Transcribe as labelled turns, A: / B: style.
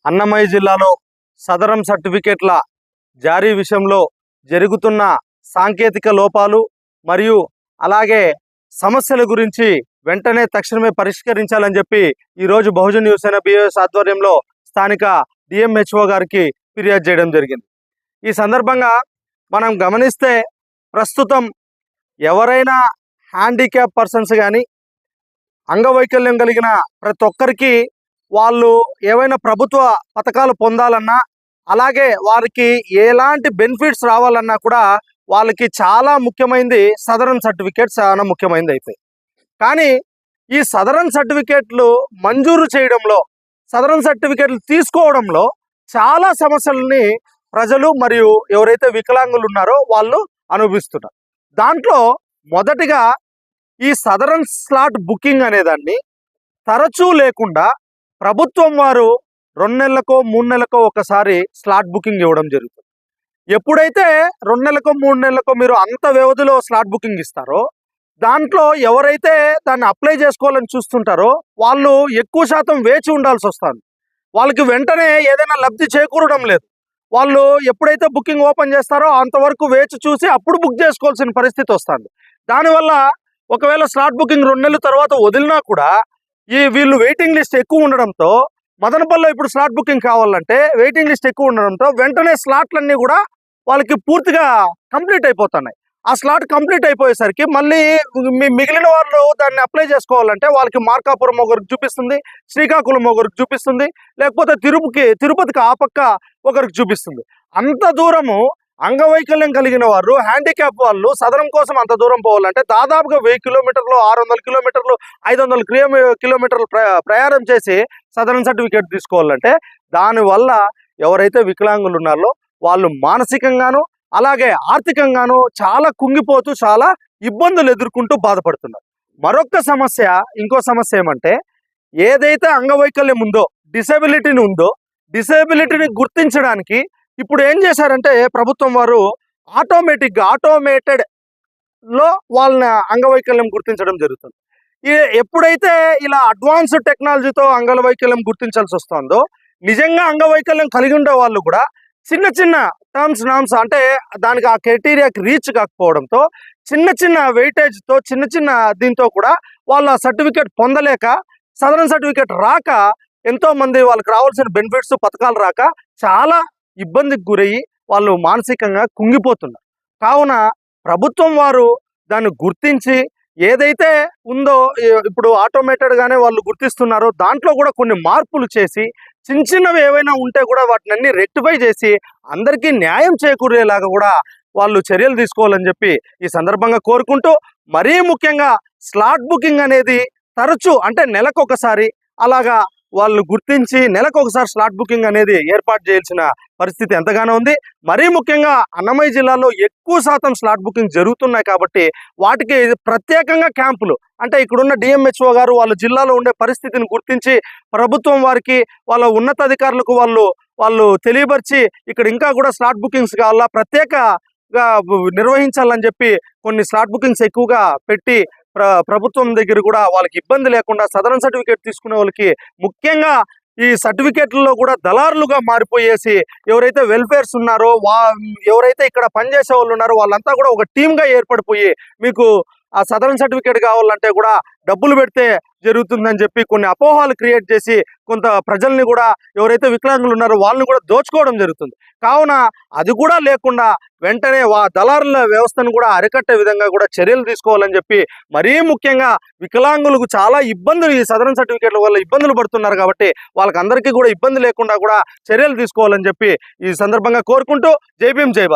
A: అన్నమయ్య జిల్లాలో సదరం సర్టిఫికేట్ల జారీ విషయంలో జరుగుతున్న సాంకేతిక లోపాలు మరియు అలాగే సమస్యల గురించి వెంటనే తక్షణమే పరిష్కరించాలని చెప్పి ఈరోజు బహుజన్ యువసేన బిఎస్ ఆధ్వర్యంలో స్థానిక డిఎంహెచ్ఓ గారికి ఫిర్యాదు చేయడం జరిగింది. ఈ సందర్భంగా మనం గమనిస్తే ప్రస్తుతం ఎవరైనా హ్యాండిక్యాప్ పర్సన్స్ కానీ అంగవైకల్యం కలిగిన ప్రతి ఒక్కరికి వాళ్ళు ఏవైనా ప్రభుత్వ పథకాలు పొందాలన్నా అలాగే వారికి ఎలాంటి బెనిఫిట్స్ రావాలన్నా కూడా వాళ్ళకి చాలా ముఖ్యమైనది సదరన్ సర్టిఫికేట్ చాలా ముఖ్యమైనది అయిపోయి. కానీ ఈ సదరన్ సర్టిఫికేట్లు మంజూరు చేయడంలో సదరన్ సర్టిఫికేట్లు తీసుకోవడంలో చాలా సమస్యలని ప్రజలు మరియు ఎవరైతే వికలాంగులు ఉన్నారో వాళ్ళు అనుభవిస్తున్నారు. దాంట్లో మొదటిగా ఈ సదరన్ స్లాట్ బుకింగ్ అనేదాన్ని తరచూ లేకుండా ప్రభుత్వం వారు 2 నెలలకో 3 నెలలకో ఒకసారి స్లాట్ బుకింగ్ ఇవ్వడం జరుగుతుంది. ఎప్పుడైతే 2 నెలలకో 3 నెలలకో మీరు అంత వ్యవధిలో స్లాట్ బుకింగ్ ఇస్తారో దాంట్లో ఎవరైతే దాన్ని అప్లై చేసుకోవాలని చూస్తుంటారో వాళ్ళు ఎక్కువ శాతం వేచి ఉండాల్సి వస్తుంది. వాళ్ళకి వెంటనే ఏదైనా లబ్ధి చేకూరడం లేదు. వాళ్ళు ఎప్పుడైతే బుకింగ్ ఓపెన్ చేస్తారో అంతవరకు వేచి చూసి అప్పుడు బుక్ చేసుకోవాల్సిన పరిస్థితి వస్తుంది. దానివల్ల ఒకవేళ స్లాట్ బుకింగ్ 2 నెలల తర్వాత వదిలినా కూడా వీళ్ళు వెయిటింగ్ లిస్ట్ ఎక్కువ ఉండడంతో మదనపల్లిలో ఇప్పుడు స్లాట్ బుకింగ్ కావాలంటే వెయిటింగ్ లిస్ట్ ఎక్కువ ఉండడంతో వెంటనే స్లాట్లన్నీ కూడా వాళ్ళకి పూర్తిగా కంప్లీట్ అయిపోతున్నాయి. ఆ స్లాట్ కంప్లీట్ అయిపోయేసరికి మళ్ళీ మిగిలిన వాళ్ళు దాన్ని అప్లై చేసుకోవాలంటే వాళ్ళకి మార్కాపురం ఒకరికి చూపిస్తుంది, శ్రీకాకుళం ఒకరికి చూపిస్తుంది, లేకపోతే తిరుపతికి ఆ పక్క ఒకరికి చూపిస్తుంది. అంత దూరము అంగవైకల్యం కలిగిన వారు హ్యాండిక్యాప్ వాళ్ళు సదరం కోసం అంత దూరం పోవాలంటే దాదాపుగా 1000 కిలోమీటర్లు 600 కిలోమీటర్లు 500 కిలోమీటర్లు ప్రయాణం చేసి సదరన్ సర్టిఫికేట్ తీసుకోవాలంటే దానివల్ల ఎవరైతే వికలాంగులు ఉన్నారో వాళ్ళు మానసికంగాను అలాగే ఆర్థికంగాను చాలా కుంగిపోతూ చాలా ఇబ్బందులు ఎదుర్కొంటూ బాధపడుతున్నారు. ఇంకో సమస్య ఏమంటే ఏదైతే అంగవైకల్యం ఉందో డిసేబిలిటీని గుర్తించడానికి ఇప్పుడు ఏం చేశారంటే ప్రభుత్వం వారు ఆటోమేటెడ్ లో వాళ్ళని అంగవైకల్యం గుర్తించడం జరుగుతుంది. ఎప్పుడైతే ఇలా అడ్వాన్స్డ్ టెక్నాలజీతో అంగవైకల్యం గుర్తించాల్సి వస్తుందో నిజంగా అంగవైకల్యం కలిగి ఉండే వాళ్ళు కూడా చిన్న నామ్స్ అంటే దానికి ఆ క్రైటీరియాకి రీచ్ కాకపోవడంతో చిన్న వెయిటేజ్తో చిన్న దీంతో కూడా వాళ్ళ సర్టిఫికేట్ పొందలేక సదరన్ సర్టిఫికేట్ రాక ఎంతో మంది వాళ్ళకి రావాల్సిన బెనిఫిట్స్ పథకాలు రాక చాలా ఇబ్బందికి గురయ్యి వాళ్ళు మానసికంగా కుంగిపోతున్నారు. కావున ప్రభుత్వం వారు దాన్ని గుర్తించి ఏదైతే ఉందో ఇప్పుడు ఆటోమేటెడ్గానే వాళ్ళు గుర్తిస్తున్నారో దాంట్లో కూడా కొన్ని మార్పులు చేసి చిన్నవి ఏవైనా ఉంటే కూడా వాటిని అన్ని రెక్టిఫై చేసి అందరికీ న్యాయం చేకూరేలాగా కూడా వాళ్ళు చర్యలు తీసుకోవాలని చెప్పి ఈ సందర్భంగా కోరుకుంటూ, మరీ ముఖ్యంగా స్లాట్ బుకింగ్ అనేది తరచూ అంటే నెలకొకసారి అలాగా వాళ్ళు గుర్తించి నెలకొకసారి స్లాట్ బుకింగ్ అనేది ఏర్పాటు చేయాల్సిన పరిస్థితి ఎంతగానో ఉంది. మరీ ముఖ్యంగా అన్నమయ్య జిల్లాలో ఎక్కువ శాతం స్లాట్ బుకింగ్ జరుగుతున్నాయి కాబట్టి వాటికి ప్రత్యేకంగా క్యాంపులు అంటే ఇక్కడున్న డిఎంహెచ్ఓ గారు వాళ్ళ జిల్లాలో ఉండే పరిస్థితిని గుర్తించి ప్రభుత్వం వారికి వాళ్ళ ఉన్నతాధికారులకు వాళ్ళు తెలియపరిచి ఇక్కడ ఇంకా కూడా స్లాట్ బుకింగ్స్ కావాలా ప్రత్యేకంగా నిర్వహించాలని చెప్పి కొన్ని స్లాట్ బుకింగ్స్ ఎక్కువగా పెట్టి ప్రభుత్వం దగ్గర కూడా వాళ్ళకి ఇబ్బంది లేకుండా సదరన్ సర్టిఫికేట్ తీసుకునే వాళ్ళకి ముఖ్యంగా ఈ సర్టిఫికేట్లలో కూడా దళారులుగా మారిపోయేసి ఎవరైతే వెల్ఫేర్స్ ఉన్నారో ఎవరైతే ఇక్కడ పనిచేసే వాళ్ళు ఉన్నారో వాళ్ళంతా కూడా ఒక టీమ్గా ఏర్పడిపోయి మీకు ఆ సదరన్ సర్టిఫికేట్ కావాలంటే కూడా డబ్బులు పెడితే జరుగుతుందని చెప్పి కొన్ని అపోహలు క్రియేట్ చేసి కొంత ప్రజల్ని కూడా ఎవరైతే వికలాంగులు ఉన్నారో వాళ్ళని కూడా దోచుకోవడం జరుగుతుంది. కావున అది కూడా లేకుండా వెంటనే దళారుల వ్యవస్థను కూడా అరికట్టే విధంగా కూడా చర్యలు తీసుకోవాలని చెప్పి, మరీ ముఖ్యంగా వికలాంగులకు చాలా ఇబ్బందులు ఈ సదరన్ సర్టిఫికేట్ల వల్ల ఇబ్బందులు పడుతున్నారు కాబట్టి వాళ్ళకందరికీ కూడా ఇబ్బంది లేకుండా కూడా చర్యలు తీసుకోవాలని చెప్పి ఈ సందర్భంగా కోరుకుంటూ జై భీమ్ జై భారత్.